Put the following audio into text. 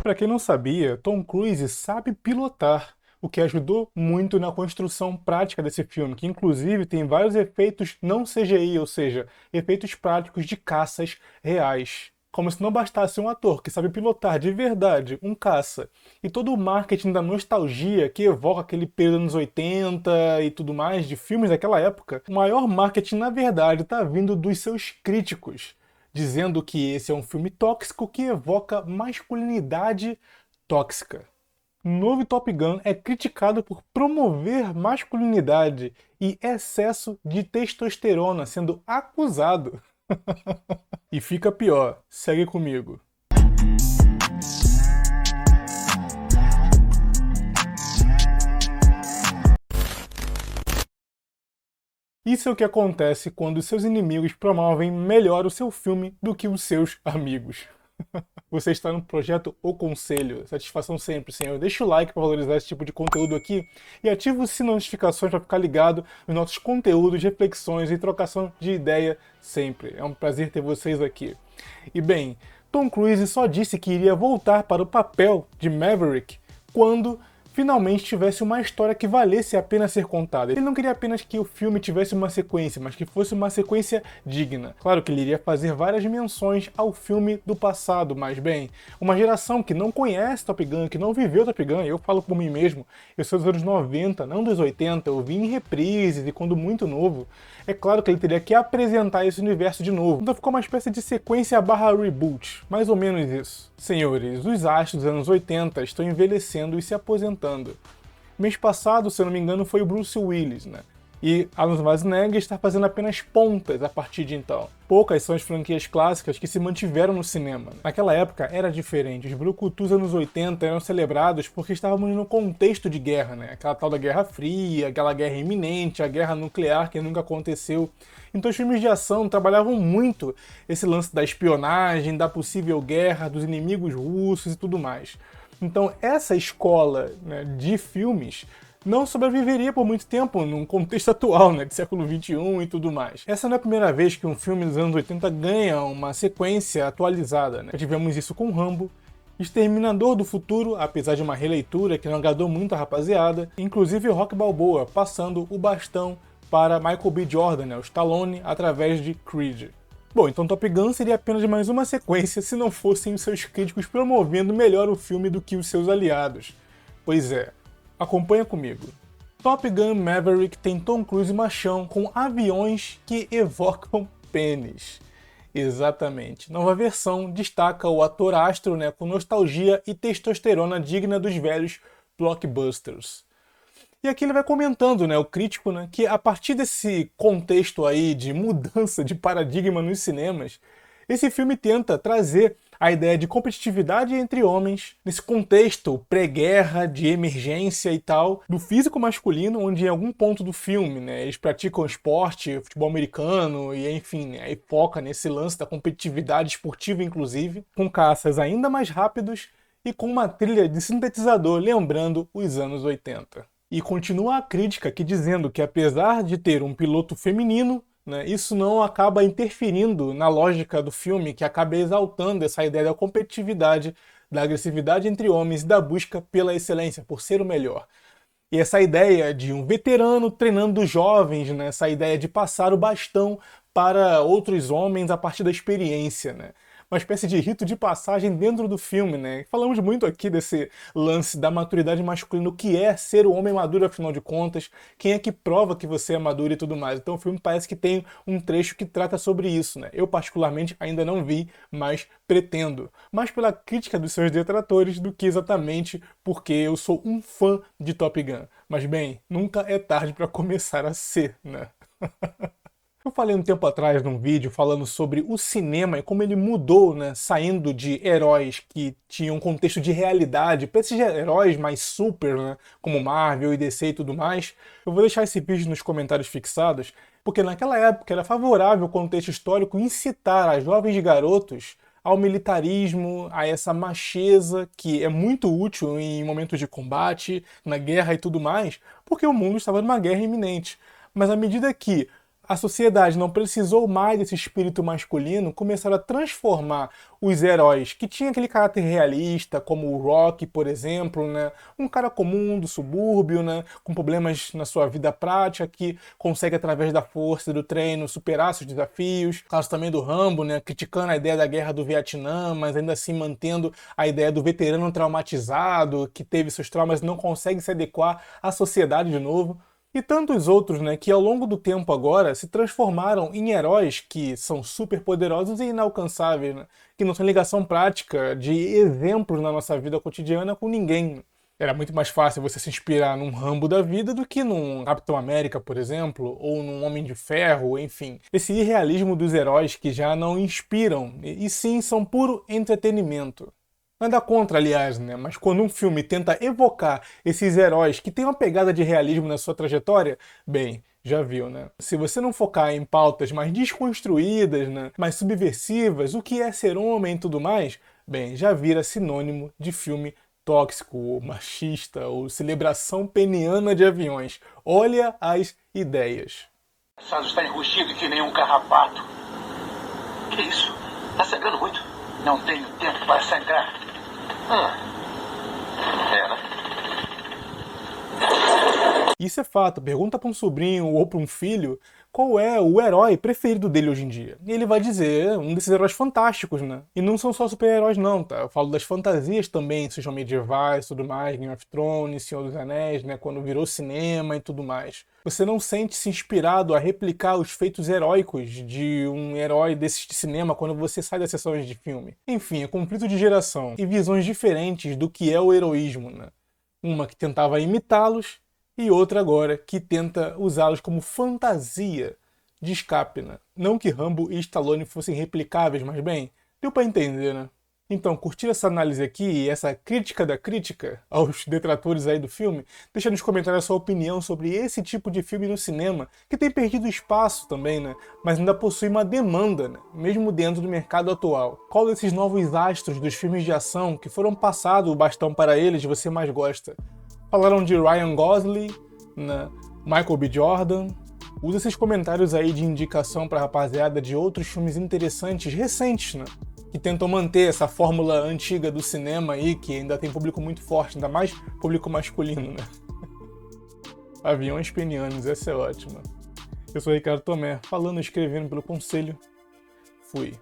Para quem não sabia, Tom Cruise sabe pilotar, o que ajudou muito na construção prática desse filme, que inclusive tem vários efeitos não CGI, ou seja, efeitos práticos de caças reais. Como se não bastasse um ator que sabe pilotar de verdade um caça e todo o marketing da nostalgia que evoca aquele período dos anos 80 e tudo mais, de filmes daquela época, o maior marketing na verdade está vindo dos seus críticos, dizendo que esse é um filme tóxico que evoca masculinidade tóxica. O novo Top Gun é criticado por promover masculinidade e excesso de testosterona, sendo acusado. E fica pior, segue comigo. Isso é o que acontece quando seus inimigos promovem melhor o seu filme do que os seus amigos. Você está no projeto O Conselho. Satisfação sempre, senhor. Deixa o like para valorizar esse tipo de conteúdo aqui e ativa o sino de notificações para ficar ligado nos nossos conteúdos, reflexões e trocação de ideia sempre. É um prazer ter vocês aqui. E bem, Tom Cruise só disse que iria voltar para o papel de Maverick quando finalmente tivesse uma história que valesse a pena ser contada. Ele não queria apenas que o filme tivesse uma sequência, mas que fosse uma sequência digna. Claro que ele iria fazer várias menções ao filme do passado, mas bem, uma geração que não conhece Top Gun, que não viveu Top Gun, eu falo por mim mesmo, eu sou dos anos 90, não dos 80, eu vi em reprises e quando muito novo, é claro que ele teria que apresentar esse universo de novo. Então ficou uma espécie de sequência barra reboot, mais ou menos isso. Senhores, os astros dos anos 80 estão envelhecendo e se aposentando. Mês passado, se eu não me engano, foi o Bruce Willis, né? E Arnold Schwarzenegger está fazendo apenas pontas a partir de então. Poucas são as franquias clássicas que se mantiveram no cinema. Naquela época era diferente. Os brucutus anos 80 eram celebrados porque estávamos no contexto de guerra, né? Aquela tal da Guerra Fria, aquela guerra iminente, a guerra nuclear que nunca aconteceu. Então os filmes de ação trabalhavam muito esse lance da espionagem, da possível guerra, dos inimigos russos e tudo mais. Então essa escola, né, de filmes não sobreviveria por muito tempo num contexto atual, né, de século XXI e tudo mais. Essa não é a primeira vez que um filme dos anos 80 ganha uma sequência atualizada, né? Já tivemos isso com Rambo, Exterminador do Futuro, apesar de uma releitura que não agradou muito a rapaziada, inclusive Rock Balboa, passando o bastão para Michael B. Jordan, né, o Stallone, através de Creed. Bom, então Top Gun seria apenas mais uma sequência se não fossem os seus críticos promovendo melhor o filme do que os seus aliados. Pois é. Acompanha comigo. Top Gun Maverick tem Tom Cruise machão com aviões que evocam pênis. Exatamente. Nova versão destaca o ator astro, né, com nostalgia e testosterona digna dos velhos blockbusters. E aqui ele vai comentando, né, o crítico, né, que a partir desse contexto aí de mudança de paradigma nos cinemas, esse filme tenta trazer a ideia de competitividade entre homens, nesse contexto pré-guerra, de emergência e tal, do físico masculino, onde em algum ponto do filme, né, eles praticam esporte, futebol americano, e enfim, né, aí foca nesse lance da competitividade esportiva, inclusive, com caças ainda mais rápidos e com uma trilha de sintetizador lembrando os anos 80. E continua a crítica aqui dizendo que apesar de ter um piloto feminino, né, isso não acaba interferindo na lógica do filme, que acaba exaltando essa ideia da competitividade, da agressividade entre homens e da busca pela excelência, por ser o melhor. E essa ideia de um veterano treinando os jovens, né, essa ideia de passar o bastão para outros homens a partir da experiência, né? Uma espécie de rito de passagem dentro do filme, né? Falamos muito aqui desse lance da maturidade masculina, o que é ser o homem maduro, afinal de contas, quem é que prova que você é maduro e tudo mais. Então o filme parece que tem um trecho que trata sobre isso, né? Eu particularmente ainda não vi, mas pretendo. Mais pela crítica dos seus detratores do que exatamente porque eu sou um fã de Top Gun. Mas bem, nunca é tarde para começar a ser, né? Eu falei um tempo atrás num vídeo falando sobre o cinema e como ele mudou, né, saindo de heróis que tinham um contexto de realidade para esses heróis mais super, né, como Marvel e DC e tudo mais. Eu vou deixar esse vídeo nos comentários fixados, porque naquela época era favorável o contexto histórico incitar a jovens garotos ao militarismo, a essa macheza que é muito útil em momentos de combate, na guerra e tudo mais, porque o mundo estava numa guerra iminente. Mas à medida que a sociedade não precisou mais desse espírito masculino, começaram a transformar os heróis que tinham aquele caráter realista, como o Rocky, por exemplo, né? Um cara comum do subúrbio, né? Com problemas na sua vida prática, que consegue, através da força e do treino, superar seus desafios. Caso também do Rambo, né? Criticando a ideia da guerra do Vietnã, mas ainda assim mantendo a ideia do veterano traumatizado, que teve seus traumas e não consegue se adequar à sociedade de novo. E tantos outros, né, que ao longo do tempo agora se transformaram em heróis que são super poderosos e inalcançáveis, né, que não têm ligação prática de exemplos na nossa vida cotidiana com ninguém. Era muito mais fácil você se inspirar num Rambo da vida do que num Capitão América, por exemplo, ou num Homem de Ferro, enfim. Esse irrealismo dos heróis que já não inspiram, e sim são puro entretenimento. Nada contra, aliás, né? Mas quando um filme tenta evocar esses heróis que têm uma pegada de realismo na sua trajetória, bem, já viu, né? Se você não focar em pautas mais desconstruídas, né? Mais subversivas, o que é ser homem e tudo mais, bem, já vira sinônimo de filme tóxico, ou machista, ou celebração peniana de aviões. Olha as ideias. O assado está enrustido que nem um carrapato. Que isso? Está sangrando muito. Não tenho tempo para sangrar. Né? Isso é fato. Pergunta para um sobrinho ou para um filho qual é o herói preferido dele hoje em dia. E ele vai dizer um desses heróis fantásticos, né? E não são só super-heróis não, tá? Eu falo das fantasias também, sejam medievais e tudo mais, Game of Thrones, Senhor dos Anéis, né? Quando virou cinema e tudo mais. Você não sente-se inspirado a replicar os feitos heróicos de um herói desses de cinema quando você sai das sessões de filme. Enfim, é conflito de geração e visões diferentes do que é o heroísmo, né? Uma que tentava imitá-los e outra agora que tenta usá-los como fantasia de escape, né? Não que Rambo e Stallone fossem replicáveis, mas bem, deu pra entender, né? Então, curtir essa análise aqui e essa crítica da crítica aos detratores aí do filme, deixa nos comentários a sua opinião sobre esse tipo de filme no cinema, que tem perdido espaço também, né? Mas ainda possui uma demanda, né? Mesmo dentro do mercado atual. Qual desses novos astros dos filmes de ação que foram passado o bastão para eles você mais gosta? Falaram de Ryan Gosling, né? Michael B. Jordan. Usa esses comentários aí de indicação pra rapaziada de outros filmes interessantes, recentes, né? Que tentam manter essa fórmula antiga do cinema aí, que ainda tem público muito forte, ainda mais público masculino, né? Aviões penianos, essa é ótima. Eu sou o Ricardo Tomé, falando e escrevendo pelo Conselho. Fui.